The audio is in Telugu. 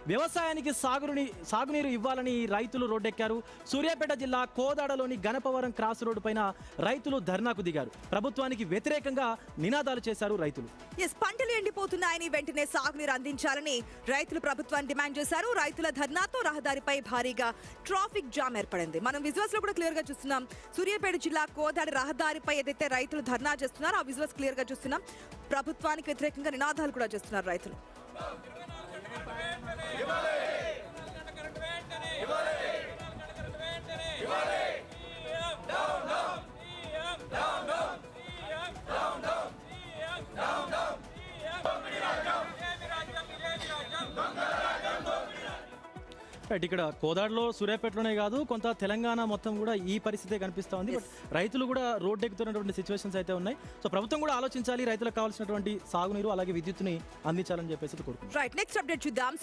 వ్యవసాయానికి సాగునీరు ఇవ్వాలని రైతులు రోడ్డెక్కారు. సూర్యాపేట జిల్లా కోదాడలోని గణపవరం క్రాస్ రోడ్డు పైన రైతులు ధర్నాకు దిగారు. ప్రభుత్వానికి వ్యతిరేకంగా నినాదాలు చేశారు రైతులు. పంటలు ఎండిపోతున్నాయని వెంటనే సాగునీరు అందించాలని రైతులు ప్రభుత్వాన్ని డిమాండ్ చేశారు. రైతుల ధర్నాతో రహదారిపై భారీగా ట్రాఫిక్ జామ్ ఏర్పడింది. మనం విజువల్స్ లో కూడా క్లియర్ గా చూస్తున్నాం. సూర్యాపేట జిల్లా కోదాడ రహదారిపై ఏదైతే రైతులు ధర్నా చేస్తున్నారో ఆ విజువల్స్ క్లియర్ గా చూస్తున్నాం. ప్రభుత్వానికి వ్యతిరేకంగా నినాదాలు కూడా చేస్తున్నారు రైతులు. ఇక్కడ కోదాడలో సూర్యాపేటలోనే కాదు, కొంత తెలంగాణ మొత్తం కూడా ఈ పరిస్థితే కనిపిస్తూ ఉంది. బట్ రైతులు కూడా రోడ్డు ఎక్కుతున్నటువంటి సిచ్యువేషన్స్ అయితే ఉన్నాయి. సో ప్రభుత్వం కూడా ఆలోచించాలి, రైతులకు కావాల్సినటువంటి సాగునీరు అలాగే విద్యుత్తుని అందించాలని చెప్పేసి కోరుకుంటున్నాం. రైట్, నెక్స్ట్ అప్డేట్ చూద్దాం.